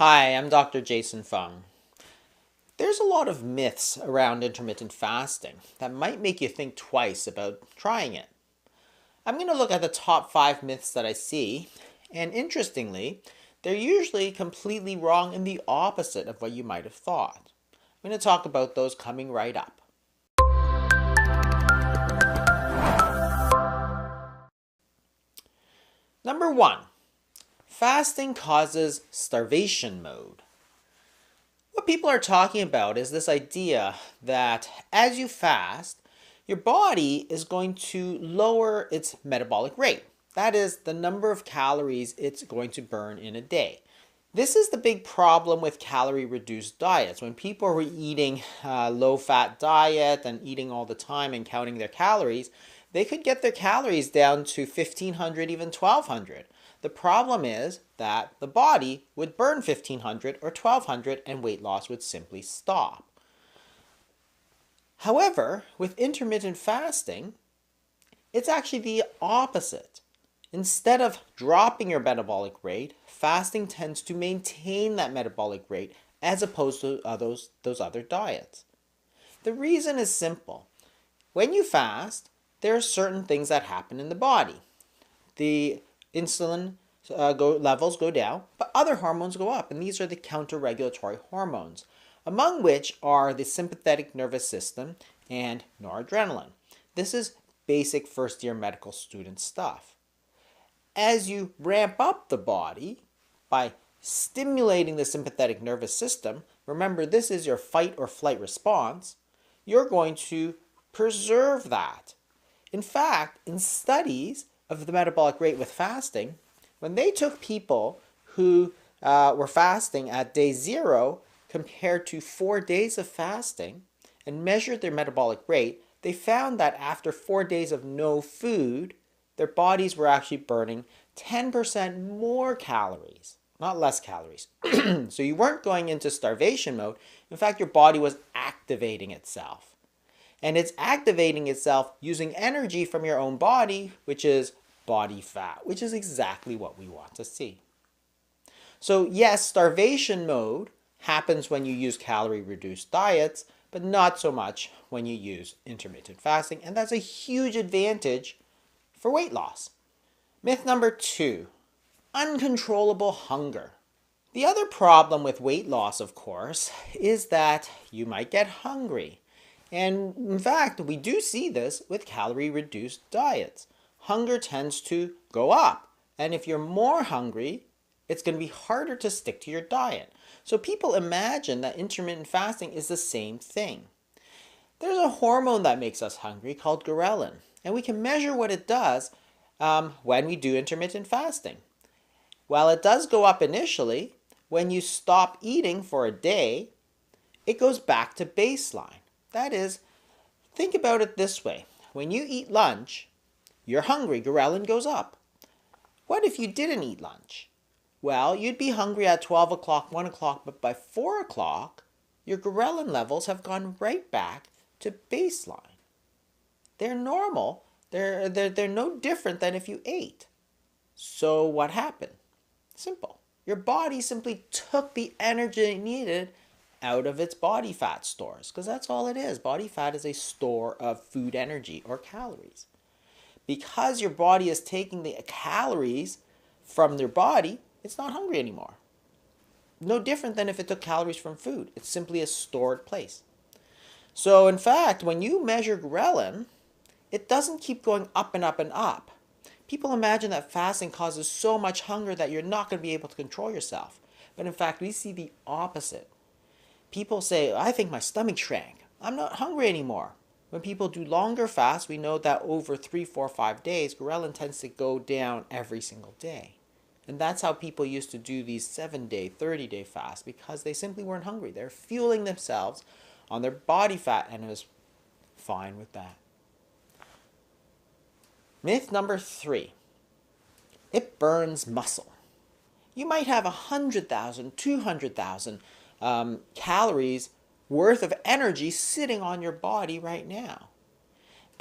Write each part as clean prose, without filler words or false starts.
Hi, I'm Dr. Jason Fung. There's a lot of myths around intermittent fasting that might make you think twice about trying it. I'm going to look at the top 5 myths that I see, and interestingly, they're usually completely wrong and the opposite of what you might have thought. I'm going to talk about those coming right up. Number 1. Fasting causes starvation mode. What people are talking about is this idea that as you fast, your body is going to lower its metabolic rate. That is the number of calories it's going to burn in a day. This is the big problem with calorie-reduced diets. When people are eating a low-fat diet and eating all the time and counting their calories, they could get their calories down to 1,500, even 1,200. The problem is that the body would burn 1,500 or 1,200 and weight loss would simply stop. However, with intermittent fasting, it's actually the opposite. Instead of dropping your metabolic rate, fasting tends to maintain that metabolic rate as opposed to those other diets. The reason is simple. When you fast, there are certain things that happen in the body. The insulin levels go down, but other hormones go up, and these are the counter-regulatory hormones, among which are the sympathetic nervous system and noradrenaline. This is basic first-year medical student stuff. As you ramp up the body by stimulating the sympathetic nervous system, remember this is your fight or flight response, you're going to preserve that. In fact, in studies of the metabolic rate with fasting, when they took people who were fasting at day 0 compared to 4 days of fasting and measured their metabolic rate, they found that after 4 days of no food, their bodies were actually burning 10% more calories, not less calories. So you weren't going into starvation mode. In fact, your body was activating itself. And it's activating itself using energy from your own body, which is body fat, which is exactly what we want to see. So yes, starvation mode happens when you use calorie-reduced diets, but not so much when you use intermittent fasting, and that's a huge advantage for weight loss. Myth number 2, uncontrollable hunger. The other problem with weight loss, of course, is that you might get hungry. And in fact, we do see this with calorie-reduced diets. Hunger tends to go up. And if you're more hungry, it's going to be harder to stick to your diet. So people imagine that intermittent fasting is the same thing. There's a hormone that makes us hungry called ghrelin. And we can measure what it does when we do intermittent fasting. While it does go up initially, when you stop eating for a day, it goes back to baseline. That is, think about it this way. When you eat lunch, you're hungry, ghrelin goes up. What if you didn't eat lunch? Well, you'd be hungry at 12 o'clock, 1 o'clock, but by 4 o'clock, your ghrelin levels have gone right back to baseline. They're normal. They're no different than if you ate. So what happened? Simple. Your body simply took the energy it needed out of its body fat stores, because that's all it is. Body fat is a store of food energy or calories. Because your body is taking the calories from their body, it's not hungry anymore. No different than if it took calories from food. It's simply a stored place. So in fact, when you measure ghrelin, it doesn't keep going up and up and up. People imagine that fasting causes so much hunger that you're not going to be able to control yourself. But in fact, we see the opposite. People say, I think my stomach shrank. I'm not hungry anymore. When people do longer fasts, we know that over 3, 4, 5 days, ghrelin tends to go down every single day. And that's how people used to do these 7-day, 30-day fasts, because they simply weren't hungry. They're fueling themselves on their body fat, and it was fine with that. Myth number 3, it burns muscle. You might have 100,000, 200,000 calories worth of energy sitting on your body right now.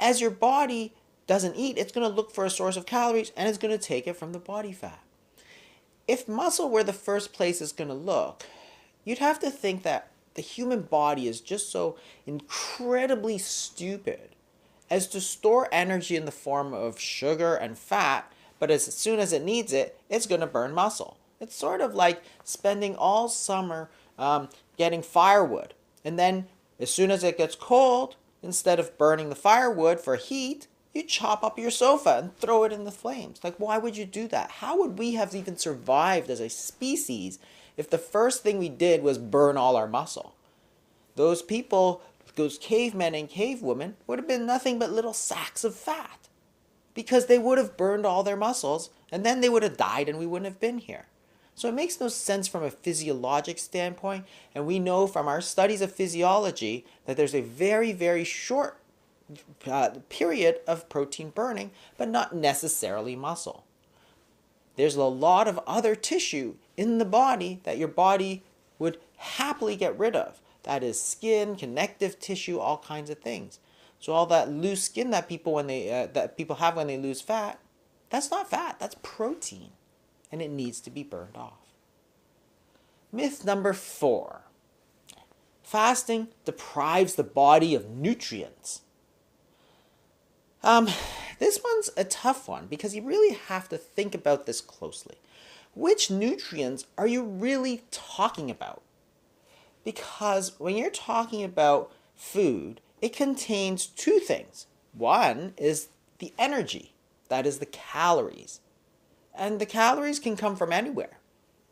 As your body doesn't eat, it's going to look for a source of calories and it's going to take it from the body fat. if muscle were the first place it's going to look, you'd have to think that the human body is just so incredibly stupid as to store energy in the form of sugar and fat, but as soon as it needs it, it's going to burn muscle. It's sort of like spending all summer getting firewood, and then as soon as it gets cold, instead of burning the firewood for heat, you chop up your sofa and throw it in the flames. Like, why would you do that? How would we have even survived as a species if the first thing we did was burn all our muscle? Those people, those cavemen and cavewomen, would have been nothing but little sacks of fat because they would have burned all their muscles and then they would have died and we wouldn't have been here. So it makes no sense from a physiologic standpoint, and we know from our studies of physiology that there's a very, very short period of protein burning, but not necessarily muscle. There's a lot of other tissue in the body that your body would happily get rid of. That is skin, connective tissue, all kinds of things. So all that loose skin that people have when they lose fat, that's not fat, that's protein, and it needs to be burned off. Myth number 4. Fasting deprives the body of nutrients. This one's a tough one because you really have to think about this closely. Which nutrients are you really talking about? Because when you're talking about food, it contains 2 things. One is the energy, that is the calories. And the calories can come from anywhere.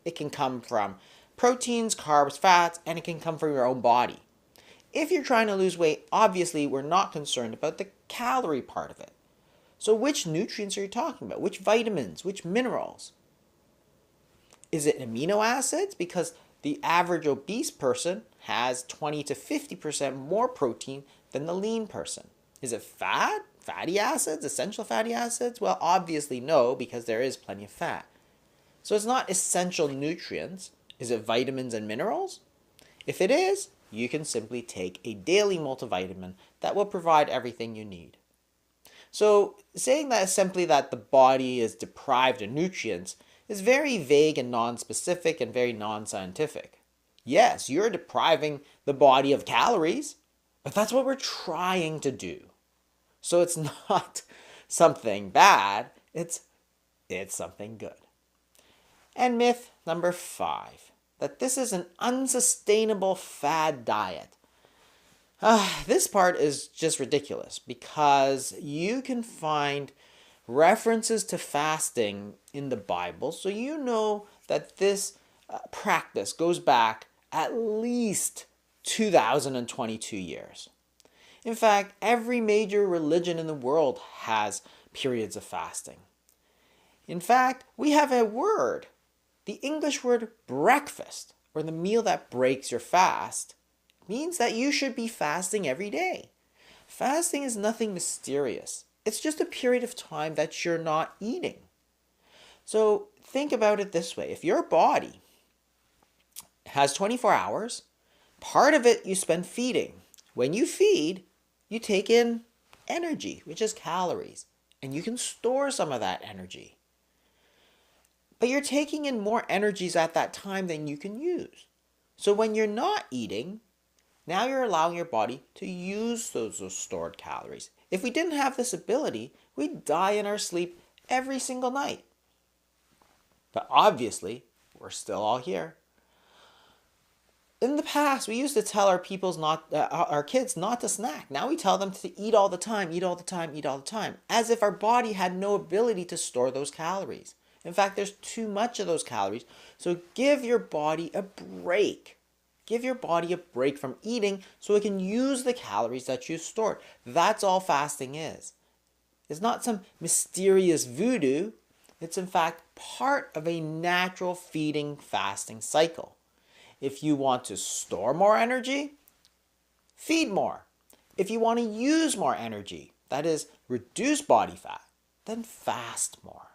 It can come from proteins, carbs, fats, and it can come from your own body. If you're trying to lose weight, obviously we're not concerned about the calorie part of it. So which nutrients are you talking about? Which vitamins? Which minerals? Is it amino acids? Because the average obese person has 20 to 50% more protein than the lean person. Is it fat? Fatty acids? Essential fatty acids? Well, obviously no, because there is plenty of fat. So it's not essential nutrients. Is it vitamins and minerals? If it is, you can simply take a daily multivitamin that will provide everything you need. So saying that simply that the body is deprived of nutrients is very vague and non-specific and very non-scientific. Yes, you're depriving the body of calories, but that's what we're trying to do. So it's not something bad, it's something good. And myth number 5, that this is an unsustainable fad diet. This part is just ridiculous because you can find references to fasting in the Bible, so you know that this practice goes back at least 2022 years. In fact, every major religion in the world has periods of fasting. In fact, we have a word, the English word breakfast, or the meal that breaks your fast, means that you should be fasting every day. Fasting is nothing mysterious. It's just a period of time that you're not eating. So think about it this way. If your body has 24 hours, part of it you spend feeding. When you feed, you take in energy, which is calories, and you can store some of that energy. But you're taking in more energies at that time than you can use. So when you're not eating, now you're allowing your body to use those stored calories. If we didn't have this ability, we'd die in our sleep every single night. But obviously, we're still all here. In the past, we used to tell our kids not to snack. Now we tell them to eat all the time, eat all the time, eat all the time, as if our body had no ability to store those calories. In fact, there's too much of those calories. So give your body a break. Give your body a break from eating so it can use the calories that you stored. That's all fasting is. It's not some mysterious voodoo. It's in fact part of a natural feeding fasting cycle. If you want to store more energy, feed more. If you want to use more energy, that is, reduce body fat, then fast more.